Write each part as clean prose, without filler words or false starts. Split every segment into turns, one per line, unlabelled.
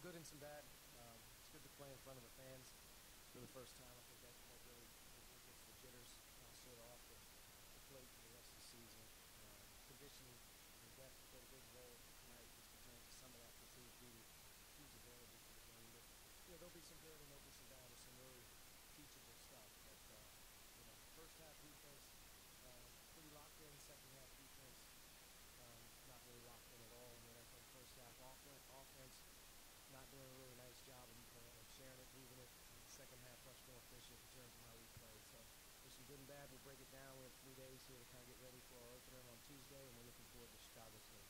some good and some bad. It's good to play in front of the fans for the first time. I think that really it gets the jitters sort of off the plate for the rest of the season. Conditioning and depth played a big role tonight just in terms of some of that fatigue due to who's available for the game. But there'll be some good and there'll be some bad with some really teachable stuff. But first half defense pretty locked in. Second half defense not really locked in at all. And then I think first half offense not doing a really nice job of sharing it, moving it. And the second half much more efficient in terms of how we played. So there's some good and bad. We'll break it down. We have 3 days here to kind of get ready for our opener on Tuesday, and we're looking forward to Chicago State.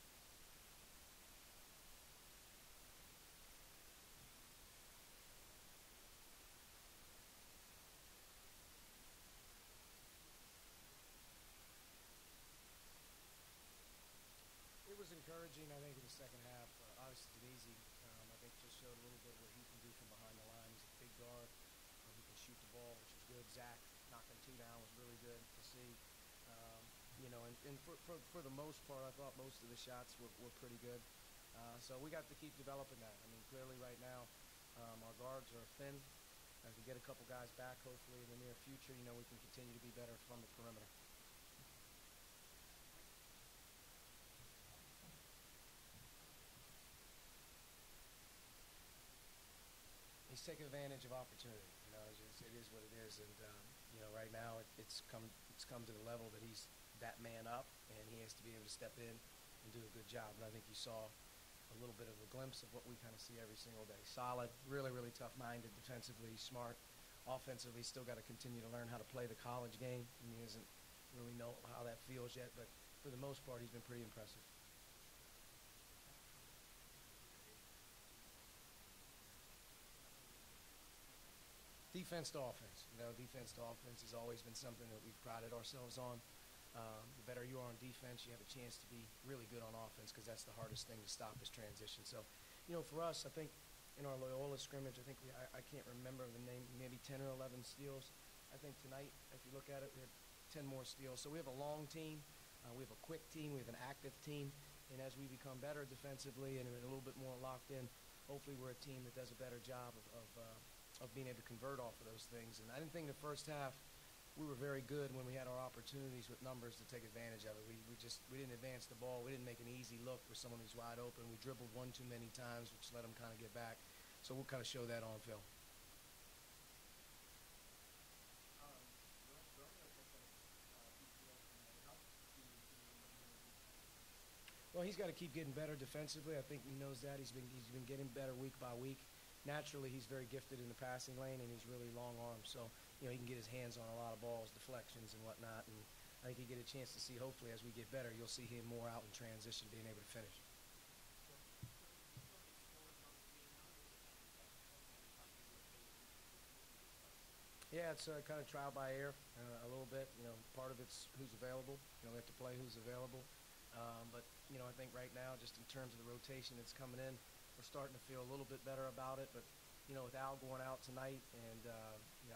It was encouraging, I think, in the second half. Obviously, Denise, I think, just showed a little bit what he can do from behind the line. He's a big guard. He can shoot the ball, which is good. Zach knocking 2 down was really good to see. And for the most part, I thought most of the shots were pretty good. So we got to keep developing that. I mean, clearly right now, our guards are thin. As we get a couple guys back, hopefully in the near future, we can continue to be better from the perimeter. He's taking advantage of opportunity. It is what it is, and right now it's come to the level that he's that man up, and he has to be able to step in and do a good job. And I think you saw a little bit of a glimpse of what we kind of see every single day. Solid, really, really tough-minded, defensively smart, offensively still got to continue to learn how to play the college game. He doesn't really know how that feels yet, but for the most part, he's been pretty impressive. Defense to offense. Defense to offense has always been something that we've prided ourselves on. The better you are on defense, you have a chance to be really good on offense because that's the hardest thing to stop is transition. So, for us, I think in our Loyola scrimmage, I think I can't remember the name, maybe 10 or 11 steals. I think tonight, if you look at it, we had 10 more steals. So we have a long team. We have a quick team. We have an active team. And as we become better defensively and a little bit more locked in, hopefully we're a team that does a better job of being able to convert off of those things. And I didn't think the first half we were very good when we had our opportunities with numbers to take advantage of it. We didn't advance the ball. We didn't make an easy look for someone who's wide open. We dribbled one too many times, which let them kind of get back. So we'll kind of show that on film. Well, he's got to keep getting better defensively. I think he knows that. He's been getting better week by week. Naturally, he's very gifted in the passing lane, and he's really long armed. So, he can get his hands on a lot of balls, deflections and whatnot. And I think you get a chance to see, hopefully, as we get better, you'll see him more out in transition, being able to finish. Yeah, it's kind of trial by ear a little bit. Part of it's who's available. We have to play who's available. But I think right now, just in terms of the rotation that's coming in, we're starting to feel a little bit better about it. But, with Al going out tonight and,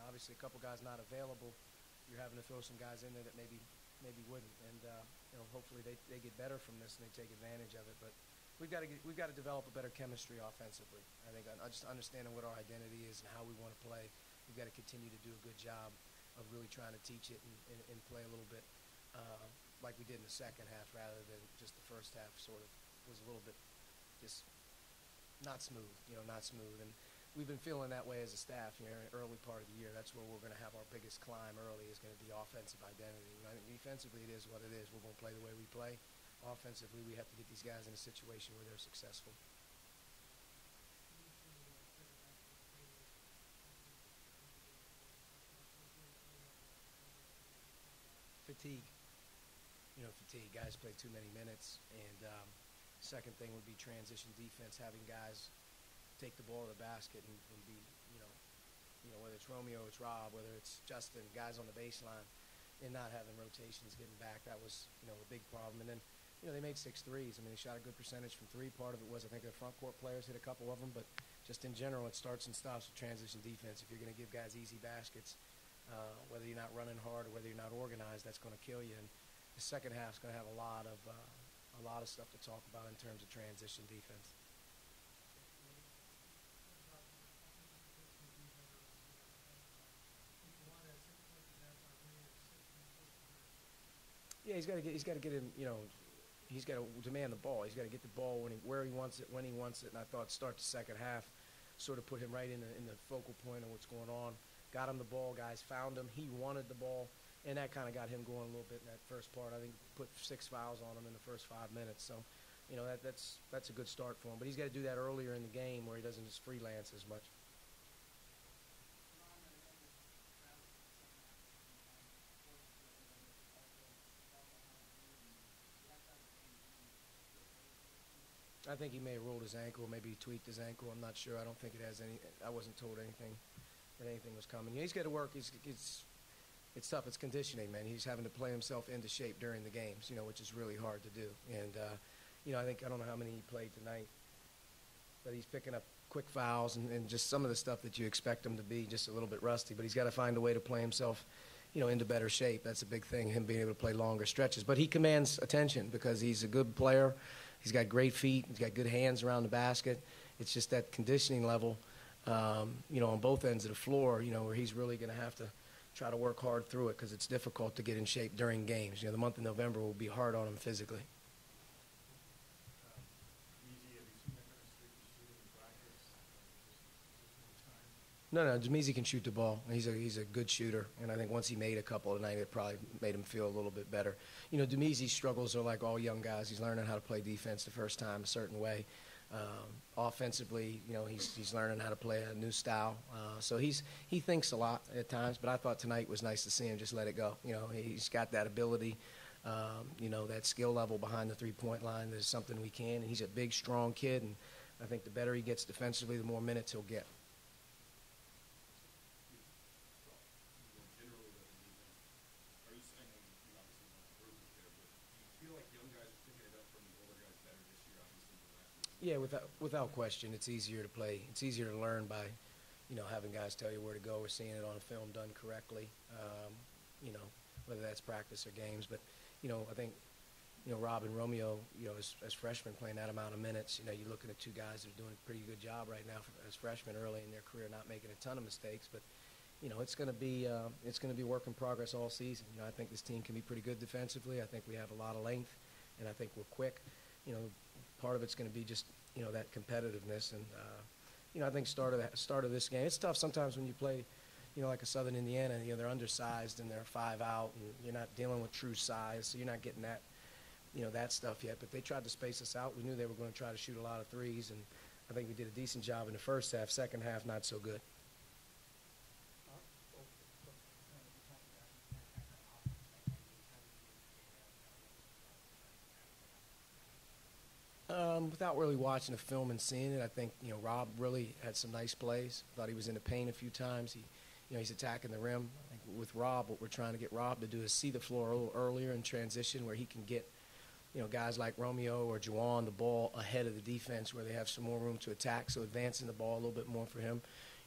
obviously a couple guys not available, you're having to throw some guys in there that maybe wouldn't. And, hopefully they get better from this and they take advantage of it. But we've got to develop a better chemistry offensively. I think just understanding what our identity is and how we want to play, we've got to continue to do a good job of really trying to teach it and play a little bit like we did in the second half rather than just the first half sort of was a little bit just not smooth, not smooth. And we've been feeling that way as a staff here in the early part of the year. That's where we're going to have our biggest climb early is going to be offensive identity. I think defensively it is what it is. We're going to play the way we play. Offensively, we have to get these guys in a situation where they're successful. Fatigue. Fatigue. Guys play too many minutes. And second thing would be transition defense, having guys take the ball to the basket and be, whether it's Romeo, it's Rob, whether it's Justin, guys on the baseline, and not having rotations getting back. That was, a big problem. And then, they made 6 threes. I mean, they shot a good percentage from 3. Part of it was, I think, their front court players hit a couple of them. But just in general, it starts and stops with transition defense. If you're going to give guys easy baskets, whether you're not running hard or whether you're not organized, that's going to kill you. And the second half is going to have a lot of stuff to talk about in terms of transition defense. Yeah, he's got to get him. You know, he's got to demand the ball. He's got to get the ball where he wants it, when he wants it. And I thought start the second half, sort of put him right in the focal point of what's going on. Got him the ball, guys found him. He wanted the ball, and that kind of got him going a little bit in that first part. I think put 6 fouls on him in the first 5 minutes. So, you know, that's a good start for him. But he's got to do that earlier in the game where he doesn't just freelance as much. I think he may have rolled his ankle, maybe he tweaked his ankle. I'm not sure. I don't think it has any. I wasn't told anything that anything was coming. He's got to work. It's tough. It's conditioning, man. He's having to play himself into shape during the games, you know, which is really hard to do. And you know, I don't know how many he played tonight, but he's picking up quick fouls and just some of the stuff that you expect him to be, just a little bit rusty. But he's got to find a way to play himself, you know, into better shape. That's a big thing, him being able to play longer stretches. But he commands attention because he's a good player. He's got great feet. He's got good hands around the basket. It's just that conditioning level, you know, on both ends of the floor, you know, where he's really going to have to try to work hard through it because it's difficult to get in shape during games. You know, the month of November will be hard on him physically. No, Jameezy can shoot the ball. He's a good shooter, and I think once he made a couple tonight, it probably made him feel a little bit better. You know, Jameezy's struggles are like all young guys. He's learning how to play defense the first time a certain way. Offensively, you know, he's learning how to play a new style. So he thinks a lot at times, but I thought tonight was nice to see him just let it go. You know, he's got that ability, you know, that skill level behind the three-point line. There's something we can, and he's a big, strong kid, and I think the better he gets defensively, the more minutes he'll get. Yeah, without question, it's easier to play. It's easier to learn by, you know, having guys tell you where to go or seeing it on a film done correctly. You know, whether that's practice or games. But, you know, I think, you know, Rob and Romeo, you know, as freshmen playing that amount of minutes, you know, you're looking at two guys that are doing a pretty good job right now as freshmen early in their career, not making a ton of mistakes. But, you know, it's going to be work in progress all season. You know, I think this team can be pretty good defensively. I think we have a lot of length, and I think we're quick. You know, part of it's going to be just, you know, that competitiveness. And, you know, I think start of this game, it's tough sometimes when you play, you know, like a Southern Indiana, you know, they're undersized and they're 5 out, and you're not dealing with true size, so you're not getting that, you know, that stuff yet. But they tried to space us out. We knew they were going to try to shoot a lot of threes, and I think we did a decent job in the first half. Second half, not so good. Without really watching the film and seeing it, I think, you know, Rob really had some nice plays. Thought he was in the paint a few times. You know, he's attacking the rim. I think with Rob, what we're trying to get Rob to do is see the floor a little earlier in transition where he can get, you know, guys like Romeo or Juwan the ball ahead of the defense where they have some more room to attack, so advancing the ball a little bit more for him.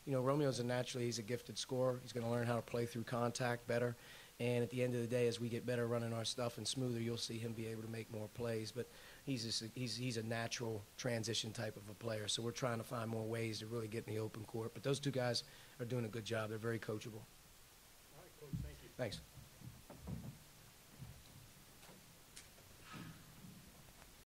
You know, Romeo's he's a gifted scorer. He's going to learn how to play through contact better. And at the end of the day, as we get better running our stuff and smoother, you'll see him be able to make more plays. But he's a natural transition type of a player. So we're trying to find more ways to really get in the open court. But those two guys are doing a good job. They're very coachable.
All right, Coach, thank you.
Thanks.